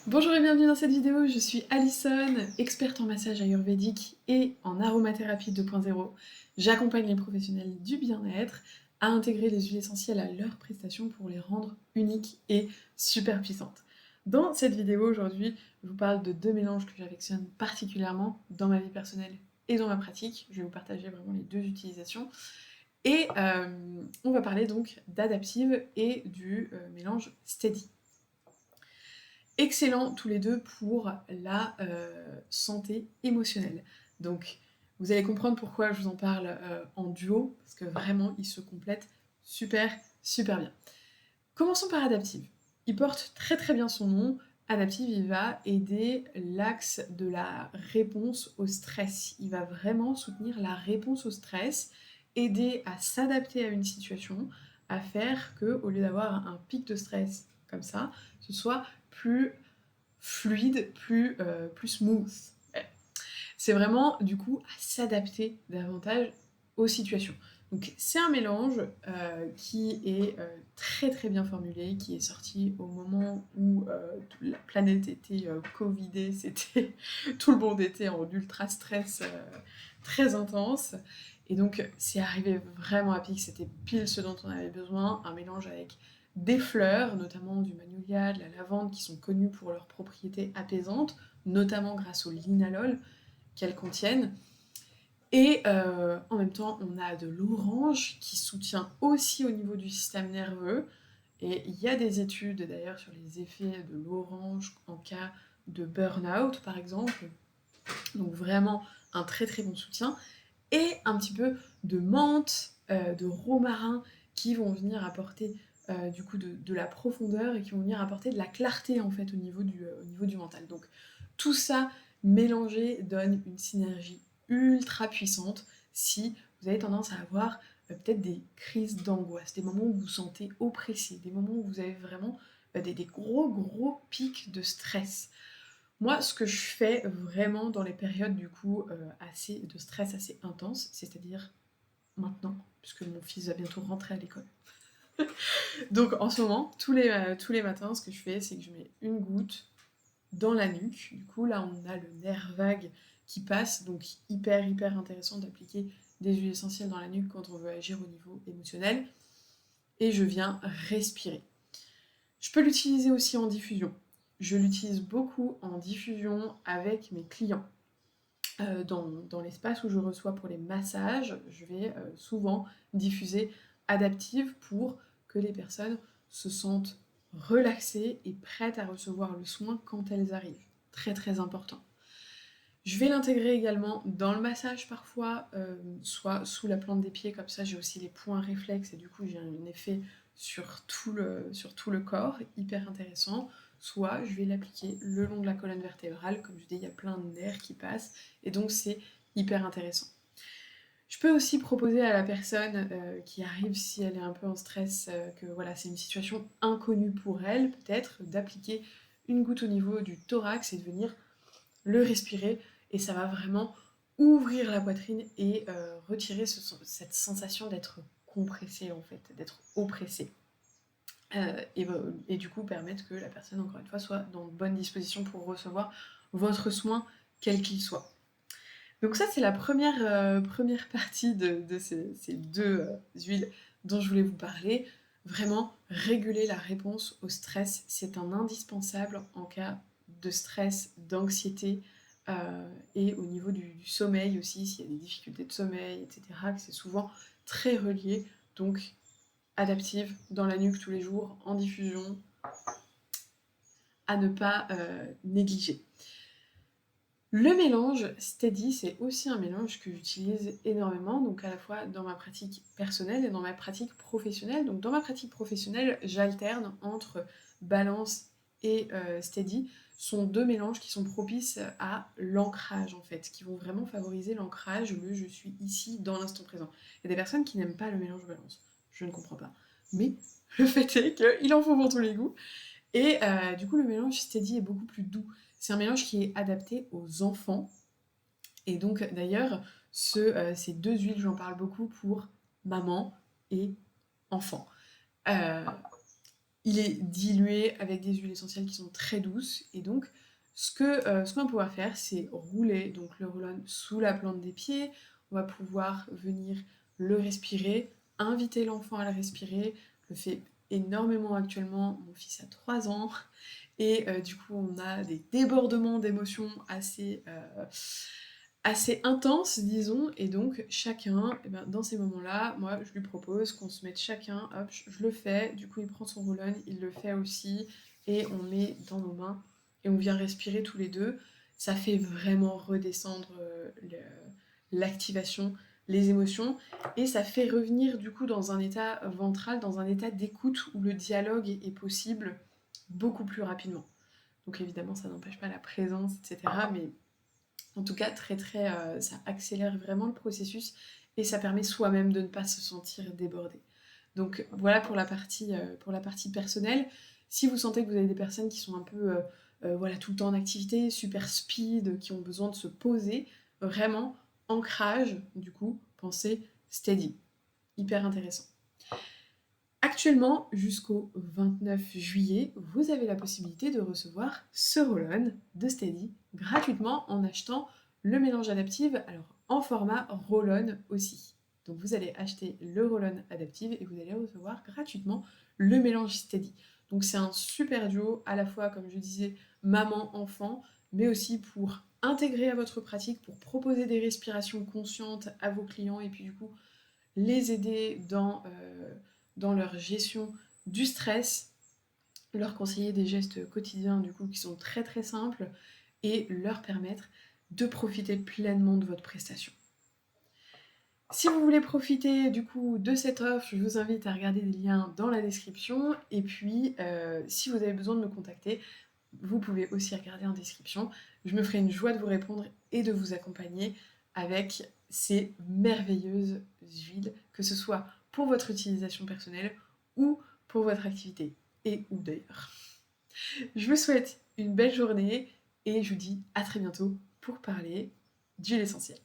Bonjour et bienvenue dans cette vidéo, je suis Alison, experte en massage ayurvédique et en aromathérapie 2.0. J'accompagne les professionnels du bien-être à intégrer les huiles essentielles à leurs prestations pour les rendre uniques et super puissantes. Dans cette vidéo aujourd'hui, je vous parle de deux mélanges que j'affectionne particulièrement dans ma vie personnelle et dans ma pratique. Je vais vous partager vraiment les deux utilisations. Et on va parler donc d'Adaptive et du mélange Steady. Excellents tous les deux pour la santé émotionnelle. Donc vous allez comprendre pourquoi je vous en parle en duo, parce que vraiment ils se complètent super super bien. Commençons par Adaptive. Il porte très très bien son nom. Adaptive, il va aider l'axe de la réponse au stress. Il va vraiment soutenir la réponse au stress, aider à s'adapter à une situation, à faire que, au lieu d'avoir un pic de stress comme ça, ce soit plus fluide, plus smooth. Ouais. C'est vraiment, du coup, à s'adapter davantage aux situations. Donc c'est un mélange qui est très très bien formulé, qui est sorti au moment où la planète était covidée, c'était tout le monde était en ultra stress très intense. Et donc c'est arrivé vraiment à pic, c'était pile ce dont on avait besoin, un mélange avec des fleurs, notamment du magnolia, de la lavande, qui sont connues pour leurs propriétés apaisantes, notamment grâce au linalol qu'elles contiennent. Et en même temps, on a de l'orange qui soutient aussi au niveau du système nerveux. Et il y a des études d'ailleurs sur les effets de l'orange en cas de burn-out, par exemple. Donc vraiment un très très bon soutien. Et un petit peu de menthe, de romarin qui vont venir apporter du coup de la profondeur et qui vont venir apporter de la clarté en fait au niveau du mental. Donc tout ça mélangé donne une synergie ultra puissante si vous avez tendance à avoir peut-être des crises d'angoisse, des moments où vous vous sentez oppressé, des moments où vous avez vraiment des gros gros pics de stress. Moi, ce que je fais vraiment dans les périodes du coup assez de stress assez intense, c'est-à-dire maintenant, puisque mon fils va bientôt rentrer à l'école. Donc en ce moment, tous les matins, ce que je fais, c'est que je mets une goutte dans la nuque. Du coup, là, on a le nerf vague qui passe, donc hyper hyper intéressant d'appliquer des huiles essentielles dans la nuque quand on veut agir au niveau émotionnel. Et je viens respirer. Je peux l'utiliser aussi en diffusion. Je l'utilise beaucoup en diffusion avec mes clients. Dans l'espace où je reçois pour les massages, je vais souvent diffuser Adaptive pour que les personnes se sentent relaxées et prêtes à recevoir le soin quand elles arrivent. Très très important. Je vais l'intégrer également dans le massage parfois, soit sous la plante des pieds, comme ça j'ai aussi les points réflexes et du coup j'ai un effet sur tout le corps, hyper intéressant. Soit je vais l'appliquer le long de la colonne vertébrale, comme je dis, il y a plein de nerfs qui passent, et donc c'est hyper intéressant. Je peux aussi proposer à la personne qui arrive, si elle est un peu en stress, que voilà, c'est une situation inconnue pour elle, peut-être, d'appliquer une goutte au niveau du thorax et de venir le respirer, et ça va vraiment ouvrir la poitrine et retirer cette sensation d'être compressé en fait, d'être oppressé. Et du coup permettre que la personne, encore une fois, soit dans de bonnes dispositions pour recevoir votre soin, quel qu'il soit. Donc ça, c'est la première partie de ces deux huiles dont je voulais vous parler. Vraiment, réguler la réponse au stress, c'est un indispensable en cas de stress, d'anxiété, et au niveau du sommeil aussi, s'il y a des difficultés de sommeil, etc., que c'est souvent très relié. Donc, Adaptive, dans la nuque tous les jours, en diffusion, à ne pas négliger. Le mélange Steady, c'est aussi un mélange que j'utilise énormément, donc à la fois dans ma pratique personnelle et dans ma pratique professionnelle. Donc dans ma pratique professionnelle, j'alterne entre Balance et Steady. Ce sont deux mélanges qui sont propices à l'ancrage en fait, qui vont vraiment favoriser l'ancrage, le je suis ici dans l'instant présent. Il y a des personnes qui n'aiment pas le mélange Balance, je ne comprends pas. Mais le fait est qu'il en faut pour tous les goûts. Et du coup, le mélange Steady est beaucoup plus doux. C'est un mélange qui est adapté aux enfants. Et donc, d'ailleurs, ces deux huiles, j'en parle beaucoup pour maman et enfant. Euh, Il est dilué avec des huiles essentielles qui sont très douces et donc ce qu'on va pouvoir faire, c'est rouler donc le roll-on sous la plante des pieds. On va pouvoir venir le respirer, inviter l'enfant à le respirer. Je le fais énormément actuellement, mon fils a 3 ans et du coup on a des débordements d'émotions assez intenses, disons, et donc chacun, eh ben, dans ces moments-là, moi je lui propose qu'on se mette chacun, hop, je le fais, du coup il prend son roll-on, il le fait aussi, et on met dans nos mains, et on vient respirer tous les deux. Ça fait vraiment redescendre l'activation, les émotions, et ça fait revenir du coup dans un état ventral, dans un état d'écoute où le dialogue est possible beaucoup plus rapidement. Donc évidemment ça n'empêche pas la présence, etc. Mais en tout cas, ça accélère vraiment le processus et ça permet soi-même de ne pas se sentir débordé. Donc voilà pour la partie personnelle. Si vous sentez que vous avez des personnes qui sont un peu voilà, tout le temps en activité, super speed, qui ont besoin de se poser, vraiment, ancrage, du coup, pensez steady. Hyper intéressant. Actuellement, jusqu'au 29 juillet, vous avez la possibilité de recevoir ce roll-on de Steady gratuitement en achetant le mélange adaptif, alors en format roll-on aussi. Donc vous allez acheter le roll-on adaptif et vous allez recevoir gratuitement le mélange Steady. Donc c'est un super duo à la fois, comme je disais, maman-enfant, mais aussi pour intégrer à votre pratique, pour proposer des respirations conscientes à vos clients et puis du coup les aider dans leur gestion du stress, leur conseiller des gestes quotidiens du coup qui sont très très simples et leur permettre de profiter pleinement de votre prestation. Si vous voulez profiter du coup de cette offre, je vous invite à regarder les liens dans la description et puis si vous avez besoin de me contacter, vous pouvez aussi regarder en description. Je me ferai une joie de vous répondre et de vous accompagner avec ces merveilleuses huiles, que ce soit pour votre utilisation personnelle ou pour votre activité, et ou d'ailleurs. Je vous souhaite une belle journée et je vous dis à très bientôt pour parler d'huile essentielle.